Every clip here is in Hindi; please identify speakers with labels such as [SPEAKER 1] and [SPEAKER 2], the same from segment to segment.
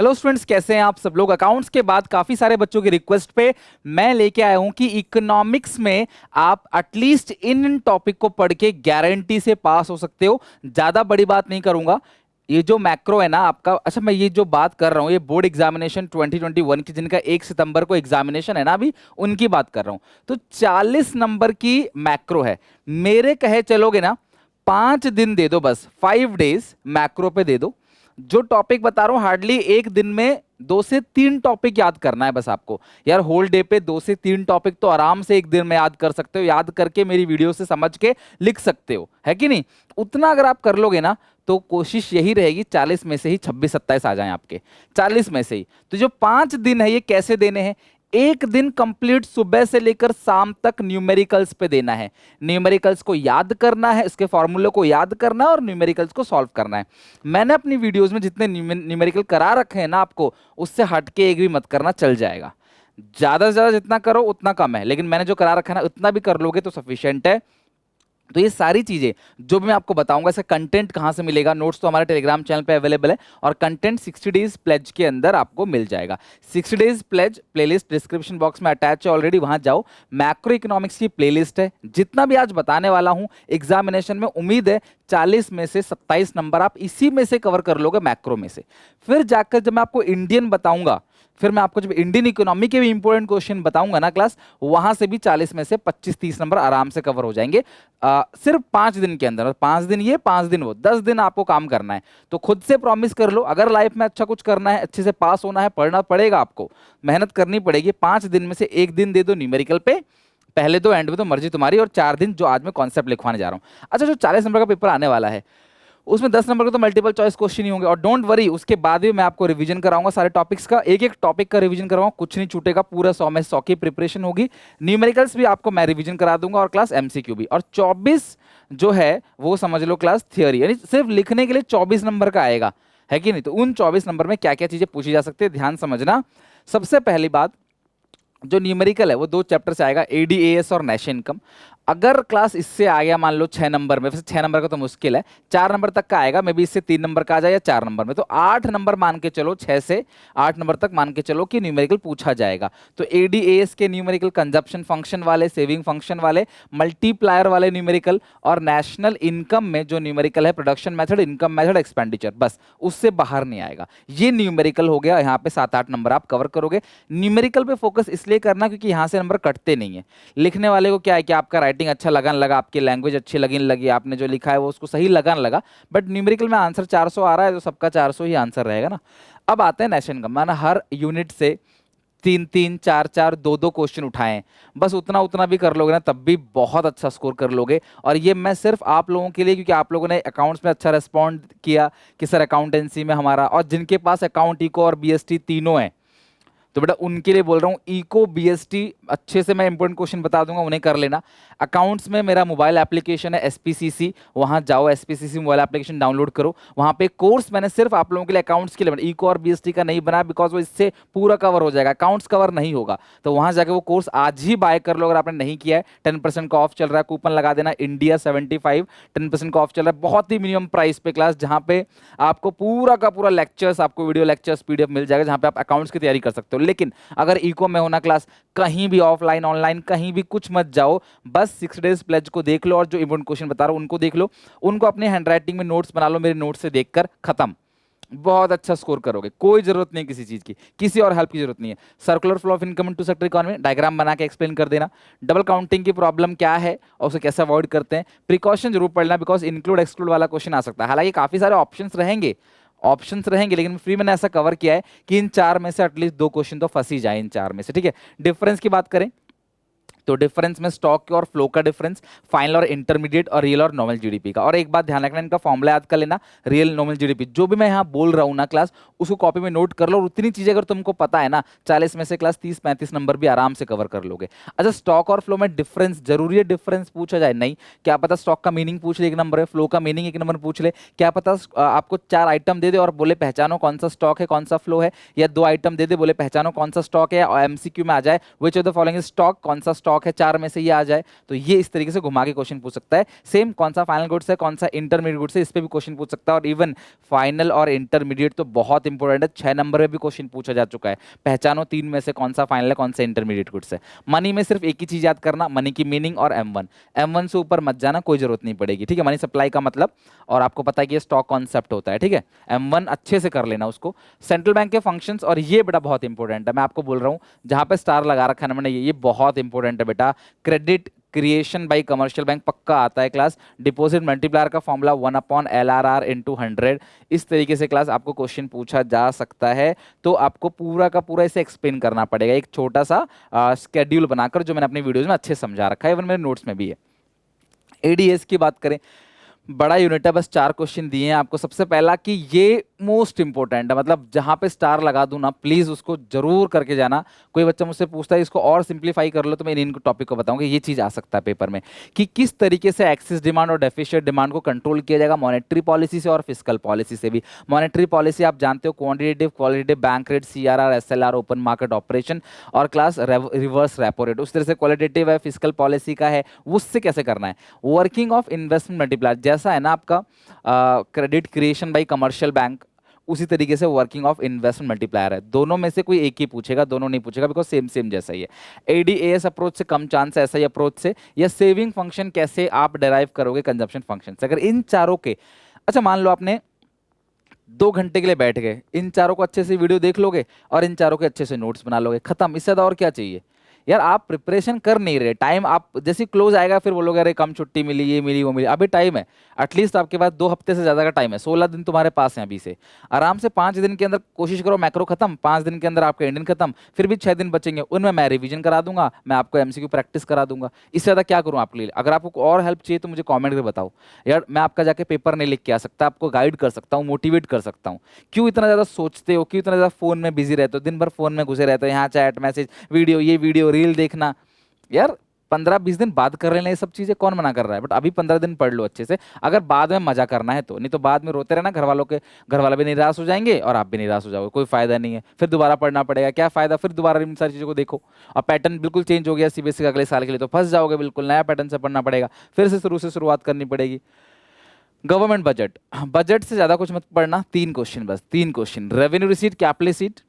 [SPEAKER 1] हेलो स्टूडेंट्स, कैसे हैं आप सब लोग। अकाउंट्स के बाद काफी सारे बच्चों की रिक्वेस्ट पे मैं लेके आया हूं कि इकोनॉमिक्स में आप एटलीस्ट इन टॉपिक को पढ़ के गारंटी से पास हो सकते हो। ज्यादा बड़ी बात नहीं करूंगा। ये जो मैक्रो है ना आपका, अच्छा मैं ये जो बात कर रहा हूँ ये बोर्ड एग्जामिनेशन 2021 की, जिनका 1 सितंबर को एग्जामिनेशन है ना अभी, उनकी बात कर रहा हूँ। तो 40 नंबर की मैक्रो है। मेरे कहे चलोगे ना, 5 दिन दे दो, बस 5 डेज मैक्रो पे दे दो। जो टॉपिक बता रहा हूं हार्डली एक दिन में 2 से 3 टॉपिक याद करना है बस आपको। यार होल डे पे 2 से 3 टॉपिक तो आराम से एक दिन में याद कर सकते हो, याद करके मेरी वीडियो से समझ के लिख सकते हो, है कि नहीं। उतना अगर आप कर लोगे ना तो कोशिश यही रहेगी 40 में से ही 26-27 आ जाएं आपके, 40 में से ही। तो जो 5 दिन है ये कैसे देने हैं, एक दिन कंप्लीट सुबह से लेकर शाम तक न्यूमेरिकल्स पे देना है। न्यूमेरिकल्स को याद करना है, इसके फॉर्मूले को याद करना है और न्यूमेरिकल्स को सॉल्व करना है। मैंने अपनी वीडियोस में जितने न्यूमेरिकल करा रखे हैं ना आपको, उससे हटके एक भी मत करना, चल जाएगा। ज्यादा से ज्यादा जितना करो उतना कम है, लेकिन मैंने जो करा रखा है ना उतना भी कर लोगे तो सफिशिएंट है। तो ये सारी चीजें जो भी मैं आपको बताऊंगा, इसका कंटेंट कहां से मिलेगा, नोट्स तो हमारे टेलीग्राम चैनल पे अवेलेबल है, और कंटेंट 60 डेज प्लेज के अंदर आपको मिल जाएगा। 60 डेज प्लेज प्लेलिस्ट डिस्क्रिप्शन बॉक्स में अटैच है ऑलरेडी, वहां जाओ। मैक्रो इकोनॉमिक्स की प्लेलिस्ट है। जितना भी आज बताने वाला हूं एग्जामिनेशन में उम्मीद है 40 में से 27 नंबर आप इसी में से कवर कर लोगे, मैक्रो में से। फिर जाकर जब मैं आपको इंडियन बताऊंगा, फिर मैं आपको जब इंडियन इकोनॉमी के भी इंपॉर्टेंट क्वेश्चन बताऊंगा ना क्लास, वहां से भी 40 में से 25-30 नंबर आराम से कवर हो जाएंगे। सिर्फ 5 दिन के अंदर, 5 दिन ये 5 दिन वो, 10 दिन आपको काम करना है। तो खुद से प्रॉमिस कर लो, अगर लाइफ में अच्छा कुछ करना है, अच्छे से पास होना है, पढ़ना पड़ेगा, आपको मेहनत करनी पड़ेगी। 5 दिन में से एक दिन दे दो न्यूमेरिकल पे, पहले दो एंड में तो मर्जी तुम्हारी, और 4 दिन जो आज मैं कॉन्सेप्ट लिखवाने जा रहा हूं। अच्छा, जो 40 नंबर का पेपर आने वाला है उसमें 10 नंबर के तो मल्टीपल चॉइस क्वेश्चन ही होंगे, और डोंट वरी उसके बाद भी मैं आपको रिवीजन कराऊंगा सारे टॉपिक्स का, एक एक टॉपिक का रिवीजन कराऊंगा, कुछ नहीं छूटेगा, पूरा 100 में 100 की प्रिपरेशन होगी। न्यूमेरिकल्स भी आपको मैं रिवीजन करा दूंगा, और क्लास एमसीक्यू भी। और 24 जो है वो समझ लो क्लास थियोरी, यानी सिर्फ लिखने के लिए 24 नंबर का आएगा, है कि नहीं। तो उन 24 नंबर में क्या क्या चीजें पूछी जा सकती है, ध्यान समझना। सबसे पहली बात, जो न्यूमेरिकल है वो 2 चैप्टर से आएगा, एडीएएस और नेशन इनकम। अगर क्लास इससे आ गया मान लो 6 नंबर में, वैसे 6 नंबर का तो मुश्किल है, 4 नंबर तक का आएगा, मे बी इससे 3 नंबर का आ जाए या 4 नंबर में, तो 8 नंबर मान के चलो, 6 से 8 नंबर तक मान के चलो कि न्यूमेरिकल पूछा जाएगा। तो एडीएएस के न्यूमेरिकल, कंजप्शन फंक्शन वाले, सेविंग फंक्शन वाले, मल्टीप्लायर वाले न्यूमेरिकल, और नेशनल इनकम में जो न्यूमेरिकल है production method, income method, expenditure, बस उससे बाहर नहीं आएगा। ये न्यूमेरिकल हो गया, यहाँ पे 7-8 नंबर आप कवर करोगे। न्यूमेरिकल पे फोकस इसलिए करना क्योंकि यहाँ से नंबर कटते नहीं है। लिखने वाले को क्या है कि आपका राइटिंग अच्छा लगा न लगा, आपकी लैंग्वेज अच्छी लगी न लगी, आपने जो लिखा है वो उसको सही लगा न लगा, बट न्यूमेरिकल में आंसर 400 आ रहा है तो सबका 400 ही आंसर रहेगा ना। अब आते हैं नेशन इनकम, माना हर यूनिट से 3-3, 4-4, 2-2 क्वेश्चन उठाएं, बस उतना उतना भी कर लोगे ना तब भी बहुत अच्छा स्कोर कर लोगे। और ये मैं सिर्फ आप लोगों के लिए, क्योंकि आप लोगों ने अकाउंट्स में अच्छा रिस्पॉन्ड किया कि सर अकाउंटेंसी में हमारा, और जिनके पास अकाउंट, इको और बीएसटी तीनों हैं, तो बेटा उनके लिए बोल रहा हूँ, इको बीएसटी अच्छे से मैं इंपॉर्टेंट क्वेश्चन बता दूंगा, उन्हें कर लेना। अकाउंट्स में मेरा मोबाइल एप्लीकेशन है एसपीसीसी, वहां जाओ, एसपीसीसी मोबाइल एप्लीकेशन डाउनलोड करो। वहां पे कोर्स मैंने सिर्फ आप लोगों के लिए अकाउंट्स के लिए, इको और बीएसटी का नहीं बनाया बिकॉज वो इससे पूरा कवर हो जाएगा, अकाउंट्स कवर नहीं होगा। तो वहां जाकर वो कोर्स आज ही बाय कर लो अगर आपने नहीं किया है। 10% का ऑफ चल रहा है, कूपन लगा देना इंडिया 75, 10% का ऑफ चल रहा है, बहुत ही मिनिमम प्राइस पे क्लास, जहां पे आपको पूरा का पूरा लेक्चर्स, आपको वीडियो लेक्चर्स पीडीएफ मिल जाएगा, जहां पे आप अकाउंट्स की तैयारी कर सकते हो। लेकिन अगर इको में होना क्लास, कहीं भी ऑफलाइन ऑनलाइन कहीं भी कुछ मत जाओ, बस 6 डेज प्लेज को देख लो, और जो इंपॉर्टेंट क्वेश्चन बता रहा हूं उनको देख लो, उनको अपने हैंडराइटिंग में नोट्स बना लो, मेरे नोट्स से देखकर, खत्म। बहुत अच्छा स्कोर करोगे, कोई जरूरत नहीं किसी चीज की, किसी और हेल्प की जरूरत नहीं है। Circular flow of income into sector economy diagram बना के एक्सप्लेन कर देना। डबल काउंटिंग की प्रॉब्लम क्या है और उसे कैसे अवॉइड करते हैं, प्रिकॉशन जरूर पढ़ना, बिकॉज इंक्लूड एक्सक्लूड वाला क्वेश्चन आ सकता है। हालांकि काफी सारे ऑप्शंस रहेंगे, लेकिन फ्री मैंने ऐसा कवर किया है कि इन 4 में से एटलीस्ट 2 क्वेश्चन तो फंस ही जाए इन 4 में से, ठीक है। डिफरेंस की बात करें तो डिफरेंस में स्टॉक और फ्लो का डिफरेंस, फाइनल और इंटरमीडिएट, और रियल और नॉमिनल जीडीपी का। और एक बात ध्यान रखना, इनका फॉर्मूला याद कर लेना, रियल नॉमिनल जीडीपी, जो भी मैं यहाँ बोल रहा हूँ ना क्लास, उसको कॉपी में नोट कर लो, और उतनी चीजें अगर तुमको पता है ना, 40 में से क्लास 30-35 नंबर भी आराम से कवर कर लोगे। अच्छा, स्टॉक और फ्लो में डिफरेंस जरूरी है, डिफरेंस पूछा जाए नहीं, क्या पता स्टॉक का मीनिंग पूछ ले 1 नंबर है, फ्लो का मीनिंग 1 नंबर पूछ ले, क्या पता आपको 4 आइटम दे दे और बोले पहचानो कौन सा स्टॉक है कौन सा फ्लो है, या 2 आइटम दे दे बोले पहचानो कौन सा स्टॉक है, और एमसीक्यू में आ जाए which of the following stock, कौन सा स्टॉक है, 4 में से ये आ जाए, तो ये इस तरीके से घुमा के क्वेश्चन पूछ सकता है। सेम कौन सा फाइनल गुड्स है, कौन सा इंटरमीडिएट गुड्स है, इस पे भी क्वेश्चन पूछ सकता है। और इवन फाइनल और इंटरमीडिएट तो बहुत इंपॉर्टेंट है, 6 नंबर में भी क्वेश्चन पूछा जा चुका है। पहचानो 3 में से कौन सा फाइनल है, कौन सा इंटरमीडिएट गुड्स है। मनी में सिर्फ एक ही चीज याद करना, मनी की मीनिंग और M1 से ऊपर मत जाना, कोई जरूरत नहीं पड़ेगी, ठीक है। मनी सप्लाई का मतलब, और आपको पता है कि ये स्टॉक कॉन्सेप्ट होता है, ठीक है। M1 अच्छे से कर लेना उसको। सेंट्रल बैंक के फंक्शंस, और ये बेटा बहुत इंपॉर्टेंट है, मैं आपको बोल रहा हूं, जहां पे स्टार लगा रखा है ना मैंने, ये बहुत इंपॉर्टेंट है बेटा। Credit creation by commercial bank पक्का आता है क्लास। डिपॉजिट मल्टीप्लायर का फॉर्मूला 1/LRR × 100, इस तरीके से क्लास आपको क्वेश्चन पूछा जा सकता है। तो आपको पूरा का पूरा इसे एक्सप्लेन करना पड़ेगा, एक छोटा सा स्केड्यूल बनाकर, जो मैंने अपनी वीडियोज में अच्छे समझा रखा है, इवन मेरे नोट्स में भी है। एडीएस की बात करें, बड़ा यूनिट है, बस 4 क्वेश्चन दिए हैं आपको। सबसे पहला कि ये मोस्ट इंपॉर्टेंट है, मतलब जहां पे स्टार लगा दूं ना, प्लीज उसको जरूर करके जाना। कोई बच्चा मुझसे पूछता है इसको और सिंप्लीफाई कर लो, तो मैं इन टॉपिक को बताऊंगा, ये चीज आ सकता है पेपर में, कि किस तरीके से एक्सिस डिमांड और डेफिशिएंट डिमांड को कंट्रोल किया जाएगा, मॉनेटरी पॉलिसी से और फिस्कल पॉलिसी से भी। मॉनेटरी पॉलिसी आप जानते हो, quantitative, qualitative, bank rate, CRR, SLR, open market operation, और क्लास रिवर्स रेपो रेट। उस तरह से क्वालिटेटिव है, फिस्कल पॉलिसी का है, उससे कैसे करना है। वर्किंग ऑफ इन्वेस्टमेंट मल्टीप्लायर, जैसा है ना आपका credit creation by commercial bank, उसी तरीके से वर्किंग ऑफ इन्वेस्टमेंट मल्टीप्लायर है। दोनों में से कोई एक ही पूछेगा, दोनों नहीं पूछेगा, बिकॉज सेम सेम जैसा ही है। ADAS अप्रोच से कम चांस है, SI अप्रोच से, या सेविंग फंक्शन कैसे आप डेराइव करोगे कंजप्शन फंक्शन से। अगर इन चारों के, अच्छा मान लो आपने 2 घंटे के लिए बैठ गए, इन चारों को अच्छे से वीडियो देख लोगे और इन चारों के अच्छे से नोट्स बना लोगे, खत्म। इससे ज्यादा और क्या चाहिए यार। आप प्रिपरेशन कर नहीं रहे, टाइम आप जैसे क्लोज आएगा फिर बोलोगे अरे कम छुट्टी मिली, ये मिली, वो मिली। अभी टाइम है, एटलीस्ट आपके पास 2 हफ्ते से ज्यादा का टाइम है, 16 दिन तुम्हारे पास है अभी से। आराम से 5 दिन के अंदर कोशिश करो मैक्रो खत्म, 5 दिन के अंदर आपका इंडियन खत्म, फिर भी 6 दिन बचेंगे, उनमें मैं रिवीजन करा दूंगा, मैं आपको MCQ प्रैक्टिस करा दूंगा। इससे ज्यादा क्या करूं आपके लिए। अगर आपको और हेल्प चाहिए तो मुझे कॉमेंट करके बताओ यार, मैं आपका जाके पेपर नहीं लिख के आ सकता, आपको गाइड कर सकता हूँ, मोटिवेट कर सकता हूँ। क्यों इतना ज्यादा सोचते हो, क्यों इतना ज्यादा फोन में बिजी रहते हो, दिन भर फोन में घुसे रहते हो, यहाँ चैट मैसेज वीडियो, ये वीडियो रील देखना। यार 15-20 दिन बाद कर लेना ये सब चीजें, कौन मना कर रहा है, बट अभी 15 दिन पढ़ लो अच्छे से, अगर बाद में मजा करना है तो। नहीं तो बाद में रोते रहना, घर वाले भी निराश हो जाएंगे और आप भी निराश हो जाओगे, कोई फायदा नहीं है। फिर दोबारा पढ़ना पड़ेगा, क्या फायदा, फिर दोबारा इन सारी चीजों को देखो। अब पैटर्न बिल्कुल चेंज हो गया CBSE का अगले साल के लिए, तो फंस जाओगे बिल्कुल, नया पैटर्न से पढ़ना पड़ेगा, फिर से शुरुआत करनी पड़ेगी। गवर्नमेंट बजट, बजट से ज्यादा कुछ मत पढ़ना, 3 क्वेश्चन बस, 3 question. Revenue receipt, capital receipt,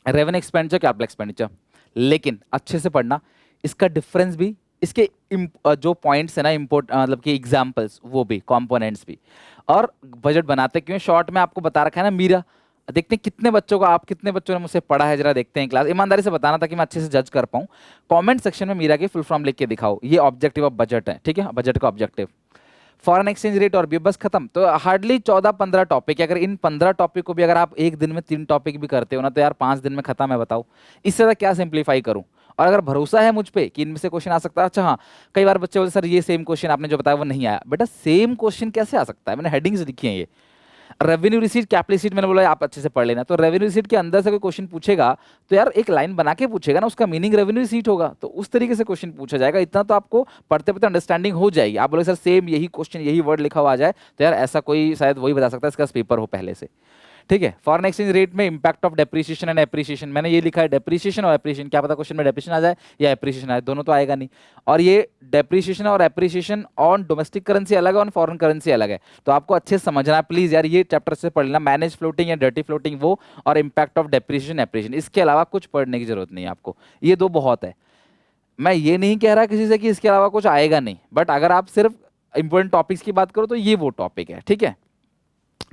[SPEAKER 1] revenue expenditure, capital expenditure, लेकिन अच्छे से पढ़ना। इसका डिफरेंस भी, इसके जो पॉइंट्स है ना मतलब कि एग्जांपल्स, वो भी, कंपोनेंट्स भी। और बजट बनाते क्यों, शॉर्ट में आपको बता रखा है ना मीरा। देखते हैं कितने बच्चों को, आप कितने बच्चों ने मुझसे पढ़ा है, जरा देखते हैं क्लास। ईमानदारी से बताना ताकि मैं अच्छे से जज कर पाऊं। कमेंट सेक्शन में मीरा की फुल फॉर्म लिख के दिखाओ। ये ऑब्जेक्टिव ऑफ बजट है, ठीक है, बजट का ऑब्जेक्टिव। फॉरेन एक्सचेंज रेट और भी, बस खत्म। तो हार्डली 14-15 टॉपिक है। अगर इन 15 टॉपिक को भी अगर आप एक दिन में 3 टॉपिक भी करते हो ना, तो यार 5 दिन में खत्म है, बताओ इससे ज़्यादा क्या सिंप्लीफाई करूं। और अगर भरोसा है मुझ पे कि इनमें से क्वेश्चन आ सकता है, अच्छा हाँ, कई बार बच्चे बोलते सर ये सेम क्वेश्चन आपने जो बताया वो नहीं आया। बेटा सेम क्वेश्चन कैसे आ सकता है, मैंने हेडिंग्स लिखी है ये। रेवेन्यू रिसीट, कैपिटल रिसीट, मैंने बोला आप अच्छे से पढ़ लेना। तो रेवेन्यू रिसीट के अंदर से कोई क्वेश्चन पूछेगा तो यार एक लाइन बना के पूछेगा ना, उसका मीनिंग रेवेन्यू रिसीट होगा, तो उस तरीके से क्वेश्चन पूछा जाएगा। इतना तो आपको पढ़ते पढ़ते अंडरस्टैंडिंग हो जाएगी। आप बोले सर सेम यही क्वेश्चन, यही वर्ड लिखा हुआ आ जाए, तो यार ऐसा कोई शायद वही बता सकता है इसका पेपर हो पहले से, ठीक है। फॉरेन एक्सचेंज रेट में impact of depreciation and appreciation, मैंने ये लिखा है डेप्रिसिएशन और एप्रिसिएशन, क्या पता क्वेश्चन में डेप्रिसिएशन आ जाए या एप्रिसिएशन आए, दोनों तो आएगा नहीं। और ये डेप्रिसिएशन और एप्रिसिएशन ऑन डोमेस्टिक करेंसी अलग है, ऑन फॉरेन करेंसी अलग है, तो आपको अच्छे से समझना है प्लीज यार, ये चैप्टर से पढ़ लेना। मैनेज फ्लोटिंग या डर्टी फ्लोटिंग वो, और इंपैक्ट ऑफ डेप्रिसिएशन एप्रिसिएशन, इसके अलावा कुछ पढ़ने की जरूरत नहीं है आपको, ये 2 बहुत है। मैं ये नहीं कह रहा किसी से कि इसके अलावा कुछ आएगा नहीं, बट अगर आप सिर्फ इंपॉर्टेंट टॉपिक्स की बात करो तो ये वो टॉपिक है, ठीक है।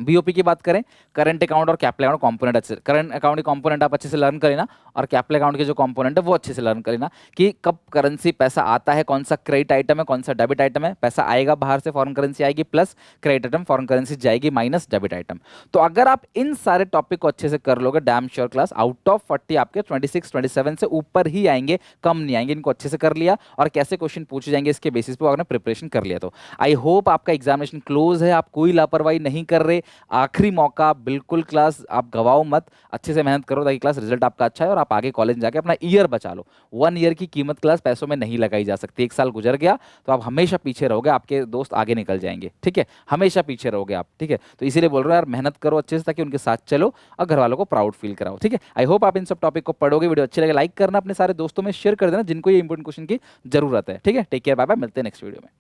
[SPEAKER 1] बीओपी की बात करें, करंट अकाउंट और कैपिटल अकाउंट कंपोनेंट, अच्छे करंट अकाउंट के कंपोनेंट आप अच्छे से लर्न करें ना, और कैपिटल अकाउंट के जो कंपोनेंट है वो अच्छे से लर्न करें ना, कि कब करेंसी पैसा आता है, कौन सा क्रेडिट आइटम है, कौन सा डेबिट आइटम है। पैसा आएगा बाहर से, फॉरेन करेंसी आएगी, plus credit item foreign currency जाएगी, माइनस डेबिट आइटम। तो अगर आप इन सारे टॉपिक को अच्छे से कर लोगे, damn sure class out of 40 आपके 26-27 से ऊपर ही आएंगे, कम नहीं आएंगे। इनको अच्छे से कर लिया और कैसे क्वेश्चन पूछे जाएंगे इसके बेसिस पे आपने प्रिपरेशन कर लिया, तो आई होप आपका एग्जामिनेशन क्लोज है, आप कोई लापरवाही नहीं कर रहे, ये आखिरी मौका, बिल्कुल क्लास आप गवाओ मत, अच्छे से मेहनत करो ताकि क्लास रिजल्ट आपका अच्छा है और आप आगे कॉलेज जाके अपना ईयर बचा लो। 1 ईयर की कीमत क्लास पैसों में नहीं लगाई जा सकती। 1 साल गुजर गया तो आप हमेशा पीछे रहोगे, आपके दोस्त आगे निकल जाएंगे, ठीक है, हमेशा पीछे रहोगे आप, ठीक है। तो इसीलिए बोल रहा हूँ यार, मेहनत करो अच्छे से ताकि उनके साथ चलो और घर वालों को प्राउड फील कराओ, ठीक है। आई होप आप इन सब टॉपिक को पढ़ोगे। वीडियो अच्छी लगे लाइक करना, अपने सारे दोस्तों में शेयर कर देना जिनको ये इंपॉर्टेंट क्वेश्चन की जरूरत है, ठीक है। टेक केयर, बाय बाय, मिलते हैं नेक्स्ट वीडियो में।